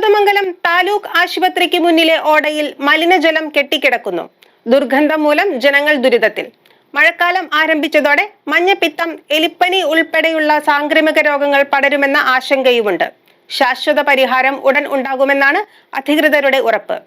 കോതമംഗലം താലൂക്ക് ആശുപത്രിക്ക് മുന്നിലെ ഓടയിൽ മലിനജലം കെട്ടിക്കിടക്കുന്നു. ദുർഗന്ധം മൂലം ജനങ്ങൾ ദുരിതത്തിൽ. മഴക്കാലം ആരംഭിച്ചതോടെ മഞ്ഞപ്പിത്തം, എലിപ്പനി ഉൾപ്പെടെയുള്ള സാംക്രമിക രോഗങ്ങൾ പടരുമെന്ന ആശങ്കയുമുണ്ട്. ശാശ്വത പരിഹാരം ഉടൻ ഉണ്ടാകുമെന്നാണ് അധികൃതരുടെ ഉറപ്പ്.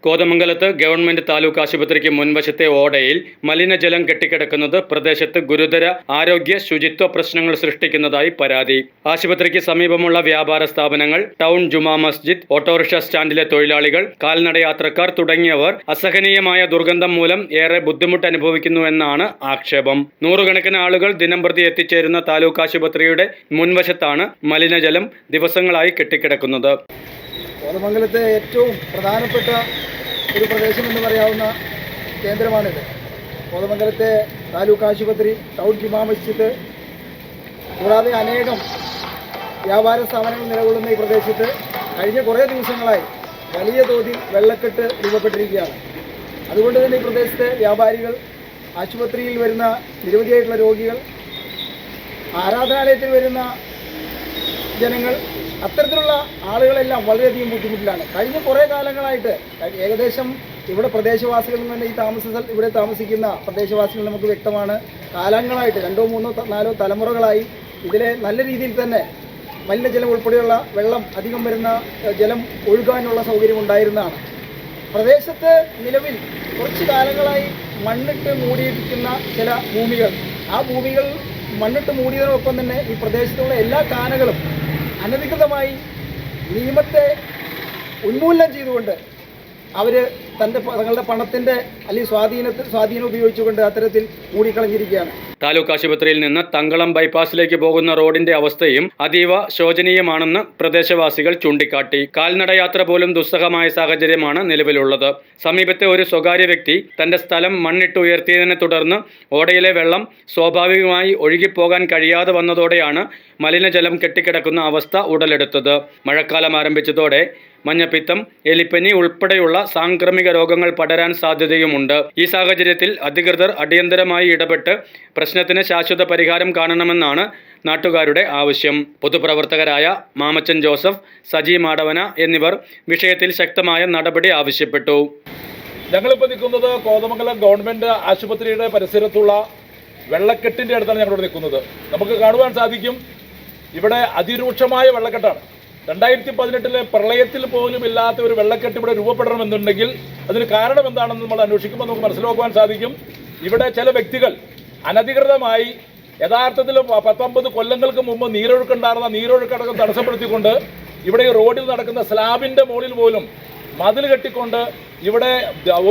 കോതമംഗലത്ത് ഗവൺമെന്റ് താലൂക്ക് ആശുപത്രിക്ക് മുൻവശത്തെ ഓടയിൽ മലിനജലം കെട്ടിക്കിടക്കുന്നത് പ്രദേശത്ത് ഗുരുതര ആരോഗ്യ ശുചിത്വ പ്രശ്നങ്ങൾ സൃഷ്ടിക്കുന്നതായി പരാതി. ആശുപത്രിക്ക് സമീപമുള്ള വ്യാപാര സ്ഥാപനങ്ങൾ, ടൗൺ ജുമാ മസ്ജിദ്, ഓട്ടോറിക്ഷ സ്റ്റാൻഡിലെ തൊഴിലാളികൾ, കാൽനടയാത്രക്കാർ തുടങ്ങിയവർ അസഹനീയമായ ദുർഗന്ധം മൂലം ഏറെ ബുദ്ധിമുട്ട് അനുഭവിക്കുന്നുവെന്നാണ് ആക്ഷേപം. നൂറുകണക്കിന് ആളുകൾ ദിനംപ്രതി എത്തിച്ചേരുന്ന താലൂക്ക് ആശുപത്രിയുടെ മുൻവശത്താണ് മലിനജലം ദിവസങ്ങളായി കെട്ടിക്കിടക്കുന്നത്. കോതമംഗലത്തെ ഏറ്റവും പ്രധാനപ്പെട്ട ഒരു പ്രദേശം എന്ന് പറയാവുന്ന കേന്ദ്രമാണിത്. കോതമംഗലത്തെ താലൂക്ക് ആശുപത്രി, ടൗൺ ജുമാ മസ്ജിദ് കൂടാതെ അനേകം വ്യാപാര സ്ഥാപനങ്ങൾ നിലകൊള്ളുന്ന ഈ പ്രദേശത്ത് കഴിഞ്ഞ കുറേ ദിവസങ്ങളായി വലിയ തോതിൽ വെള്ളക്കെട്ട് രൂപപ്പെട്ടിരിക്കുകയാണ്. അതുകൊണ്ട് തന്നെ ഈ പ്രദേശത്തെ വ്യാപാരികൾ, ആശുപത്രിയിൽ വരുന്ന നിരവധിയായിട്ടുള്ള രോഗികൾ, ആരാധനാലയത്തിൽ വരുന്ന ജനങ്ങൾ, അത്തരത്തിലുള്ള ആളുകളെല്ലാം വളരെയധികം ബുദ്ധിമുട്ടിലാണ്. കഴിഞ്ഞ കുറേ കാലങ്ങളായിട്ട് ഏകദേശം ഇവിടെ പ്രദേശവാസികളിൽ നിന്ന് ഇവിടെ താമസിക്കുന്ന പ്രദേശവാസികൾ നമുക്ക് വ്യക്തമാണ്. കാലങ്ങളായിട്ട് 2, 3, 4 തലമുറകളായി ഇതിലെ നല്ല രീതിയിൽ തന്നെ മലിനജലം ഉൾപ്പെടെയുള്ള വെള്ളം അധികം വരുന്ന ജലം ഒഴുകാനുള്ള സൗകര്യം ഉണ്ടായിരുന്നതാണ്. പ്രദേശത്ത് നിലവിൽ കുറച്ച് കാലങ്ങളായി മണ്ണിട്ട് മൂടിയിരിക്കുന്ന ചില ഭൂമികൾ, ആ ഭൂമികൾ മണ്ണിട്ട് മൂടിയതിനൊപ്പം തന്നെ ഈ പ്രദേശത്തുള്ള എല്ലാ കാനകളും അനധികൃതമായി നിയമത്തെ ഉന്മൂലനം ചെയ്തുകൊണ്ട് അവർ തങ്ങളുടെ പണത്തിൻ്റെ അല്ലെങ്കിൽ സ്വാധീനം ഉപയോഗിച്ചുകൊണ്ട് അത്തരത്തിൽ മൂടിക്കളഞ്ഞിരിക്കുകയാണ്. താലൂക്ക് ആശുപത്രിയിൽ നിന്ന് തങ്കളം ബൈപ്പാസിലേക്ക് പോകുന്ന റോഡിന്റെ അവസ്ഥയും അതീവ ശോചനീയമാണെന്ന് പ്രദേശവാസികൾ ചൂണ്ടിക്കാട്ടി. കാൽനടയാത്ര പോലും ദുസ്സഹമായ സാഹചര്യമാണ് നിലവിലുള്ളത്. സമീപത്തെ ഒരു സ്വകാര്യ വ്യക്തി തന്റെ സ്ഥലം മണ്ണിട്ട് ഉയർത്തിയതിനെ തുടർന്ന് ഓടയിലെ വെള്ളം സ്വാഭാവികമായി ഒഴുകിപ്പോകാൻ കഴിയാതെ വന്നതോടെയാണ് മലിനജലം കെട്ടിക്കിടക്കുന്ന അവസ്ഥ ഉടലെടുത്തത്. മഴക്കാലം ആരംഭിച്ചതോടെ മഞ്ഞപ്പിത്തം, എലിപ്പനി ഉൾപ്പെടെയുള്ള സാംക്രമിക രോഗങ്ങൾ പടരാൻ സാധ്യതയുമുണ്ട്. ഈ സാഹചര്യത്തിൽ അധികൃതർ അടിയന്തരമായി ഇടപെട്ട് പ്രശ്നത്തിന് ശാശ്വത പരിഹാരം കാണണമെന്നാണ് നാട്ടുകാരുടെ ആവശ്യം. പൊതുപ്രവർത്തകരായ മാമച്ചൻ ജോസഫ്, സജി മാടവന എന്നിവർ വിഷയത്തിൽ ശക്തമായ നടപടി ആവശ്യപ്പെട്ടു. ഞങ്ങളിപ്പോൾ നിൽക്കുന്നത് കോതമംഗലം ഗവൺമെൻറ് ആശുപത്രിയുടെ പരിസരത്തുള്ള വെള്ളക്കെട്ടിൻ്റെ അടുത്താണ് ഞങ്ങളിവിടെ നിൽക്കുന്നത്. നമുക്ക് കാണുവാൻ സാധിക്കും, ഇവിടെ അതിരൂക്ഷമായ വെള്ളക്കെട്ടാണ്. 2018 പ്രളയത്തിൽ പോലും ഇല്ലാത്ത ഒരു വെള്ളക്കെട്ട് ഇവിടെ രൂപപ്പെടണമെന്നുണ്ടെങ്കിൽ അതിന് കാരണം എന്താണെന്ന് നമ്മൾ അന്വേഷിക്കുമ്പോൾ നമുക്ക് മനസ്സിലാക്കുവാൻ സാധിക്കും. ഇവിടെ ചില വ്യക്തികൾ അനധികൃതമായി യഥാർത്ഥത്തിൽ 19 കൊല്ലങ്ങൾക്ക് മുമ്പ് നീരൊഴുക്കടക്കം തടസ്സപ്പെടുത്തിക്കൊണ്ട് ഇവിടെ ഈ റോഡിൽ നടക്കുന്ന സ്ലാബിൻ്റെ മുകളിൽ പോലും മതിൽ കെട്ടിക്കൊണ്ട് ഇവിടെ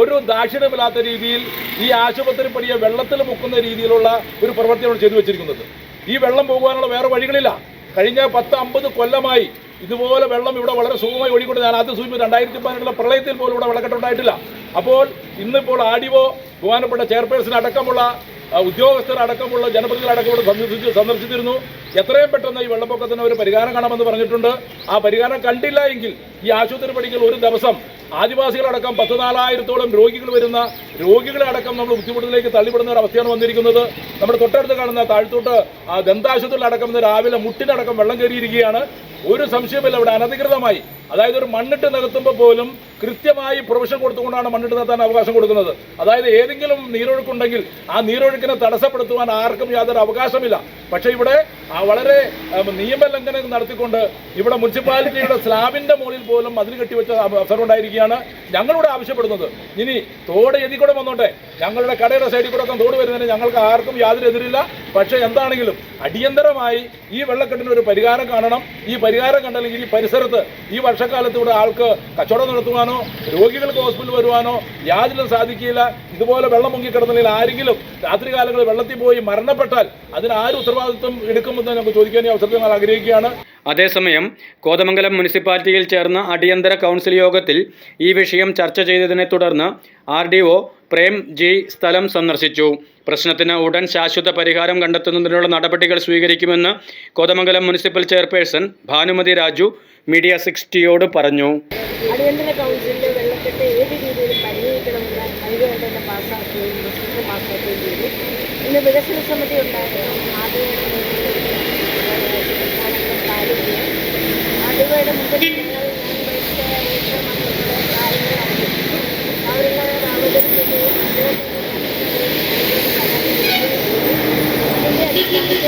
ഒരു ദാക്ഷിണ്യമില്ലാത്ത രീതിയിൽ ഈ ആശുപത്രി പടിയെ വെള്ളത്തിൽ മുക്കുന്ന രീതിയിലുള്ള ഒരു പ്രവൃത്തിയാണ് ചെയ്തു വെച്ചിരിക്കുന്നത്. ഈ വെള്ളം പോകുവാനുള്ള വേറെ വഴികളില്ല. കഴിഞ്ഞ 10-50 കൊല്ലമായി ഇതുപോലെ വെള്ളം ഇവിടെ വളരെ സുഖമായി ഒഴുകിക്കൊണ്ട് ഞാൻ ആദ്യം സൂചിപ്പിച്ചു 2018 പ്രളയത്തിൽ പോലും ഇവിടെ വെള്ളക്കെട്ടുണ്ടായിട്ടില്ല. അപ്പോൾ ഇന്നിപ്പോൾ ആർഡിഒ, ബഹുമാനപ്പെട്ട ചെയർപേഴ്സൺ അടക്കമുള്ള ഉദ്യോഗസ്ഥരടക്കമുള്ള ജനപ്രതിനിധികളടക്കം ഇവിടെ സന്ദർശിച്ചിരുന്നു. എത്രയും പെട്ടെന്ന് ഈ വെള്ളപ്പൊക്കത്തിന് ഒരു പരിഹാരം കാണാമെന്ന് പറഞ്ഞിട്ടുണ്ട്. ആ പരിഹാരം കണ്ടില്ല എങ്കിൽ ഈ ആശുപത്രി പടിക്കൽ ഒരു ദിവസം ആദിവാസികളടക്കം 14,000-ഓളം രോഗികൾ വരുന്ന രോഗികളെ അടക്കം നമ്മൾ ബുദ്ധിമുട്ടിലേക്ക് തള്ളിപ്പെടുന്ന ഒരു അവസ്ഥയാണ് വന്നിരിക്കുന്നത്. നമ്മുടെ തൊട്ടടുത്ത് കാണുന്ന താഴ്ത്തോട്ട് ദന്താശുപത്രിയിലടക്കം രാവിലെ മുട്ടിനടക്കം വെള്ളം കയറിയിരിക്കുകയാണ്. ഒരു സംശയമില്ല, ഇവിടെ അനധികൃതമായി, അതായത് ഒരു മണ്ണിട്ട് നികത്തുമ്പോൾ പോലും കൃത്യമായി പ്രൊവിഷൻ കൊടുത്തുകൊണ്ടാണ് മണ്ണിട്ട് നികത്താൻ അവകാശം കൊടുക്കുന്നത്. അതായത് ഏതെങ്കിലും നീരൊഴുക്കുണ്ടെങ്കിൽ ആ നീരൊഴുക്കിനെ തടസ്സപ്പെടുത്തുവാൻ ആർക്കും യാതൊരു അവകാശമില്ല. പക്ഷേ ഇവിടെ വളരെ നിയമലംഘനം നടത്തിക്കൊണ്ട് ഇവിടെ മുനിസിപ്പാലിറ്റിയുടെ സ്ലാബിൻ്റെ മുകളിൽ പോലും മതിൽ കെട്ടിവെച്ച അവസരം ഉണ്ടായിരിക്കുകയാണ്. ഞങ്ങളിവിടെ ആവശ്യപ്പെടുന്നത്, ഇനി തോട് എതിക്കൂടെ വന്നോട്ടെ, ഞങ്ങളുടെ കടയുടെ സൈഡിൽ കൂടെ ഒക്കെ തോട് വരുന്നതിന് ഞങ്ങൾക്ക് ആർക്കും യാതൊരു എതിരില്ല. പക്ഷേ എന്താണെങ്കിലും അടിയന്തരമായി ഈ വെള്ളക്കെട്ടിന് ഒരു പരിഹാരം കാണണം. ഈ പരിഹാരം കണ്ടല്ലെങ്കിൽ ഈ പരിസരത്ത് ഈ വർഷക്കാലത്ത് ഇവിടെ ആൾക്ക് കച്ചവടം നടത്തുവാനോ രോഗികൾക്ക് ഹോസ്പിറ്റലിൽ വരുവാനോ യാതൊന്നും സാധിക്കില്ല. ഇതുപോലെ വെള്ളം മുങ്ങിക്കിടന്നില്ലെങ്കിൽ ആരെങ്കിലും രാത്രി കാലങ്ങളിൽ വെള്ളത്തിൽ പോയി മരണപ്പെട്ടാൽ അതിന് ആരും ഉത്തരവാദിത്വം എടുക്കുമെന്ന് ഞങ്ങൾക്ക് ചോദിക്കാൻ ഈ അവസരത്തിൽ ഞങ്ങൾ ആഗ്രഹിക്കുകയാണ്. അതേസമയം കോതമംഗലം മുനിസിപ്പാലിറ്റിയിൽ ചേർന്ന അടിയന്തര കൗൺസിൽ യോഗത്തിൽ ഈ വിഷയം ചർച്ച ചെയ്തതിനെ തുടർന്ന് ആർഡിഒ പ്രേം ജി സ്ഥലം സന്ദർശിച്ചു. പ്രശ്നത്തിന് ഉടൻ ശാശ്വത പരിഹാരം കണ്ടെത്തുന്നതിനുള്ള നടപടികൾ സ്വീകരിക്കുമെന്ന് Kothamangalam municipal chairperson Bhanumathi Raju media 60യോട് പറഞ്ഞു. അടിയന്തര കൗൺസിലിൻ്റെ വെള്ളക്കെട്ട് ഏത് രീതിയിലും പരിഹരിക്കണമെന്ന് അതിനുവേണ്ടി തന്നെ പാസ്സാക്കുകയും പ്രസിഡന്റ് പാസ്സാക്കുകയും ചെയ്തു. ഇന്ന് വികസന സമിതി ഉണ്ടായിരുന്നു. ആദ്യം താലൂക്കിൽ ആ ആദിവയുടെ മുമ്പിൽ ഞാൻ വഹിച്ച വീക്ഷണങ്ങളുടെ കാര്യങ്ങൾ അറിഞ്ഞു. അവരെല്ലാം അവതരിപ്പിക്കുകയും അതിൻ്റെ അടിസ്ഥാനത്തിൽ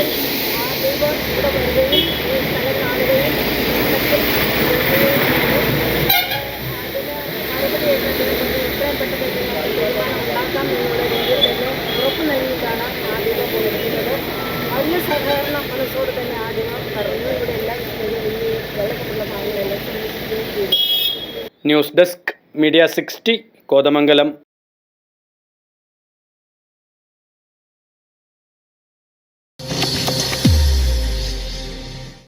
ആദിവ ഇവിടെ വരികയും ഈ സ്ഥലം കാണുകയും മറ്റും എത്രയും പെട്ടെന്ന് തീരുമാനം ഉണ്ടാക്കാം എന്നുള്ള രീതിയിൽ തന്നെ ഉറപ്പ് നൽകിയിട്ടാണ് ആദിവ കൊടുക്കുന്നത്. വലിയ സഹകരണ മനസ്സോട് തന്നെ ആദിവ പറഞ്ഞു. ഇവിടെ എല്ലാം ഈ വെള്ളക്കെട്ടുള്ള ഭാഗങ്ങളെല്ലാം സംരക്ഷിക്കുകയും ചെയ്തു. News desk media 60 Kothamangalam.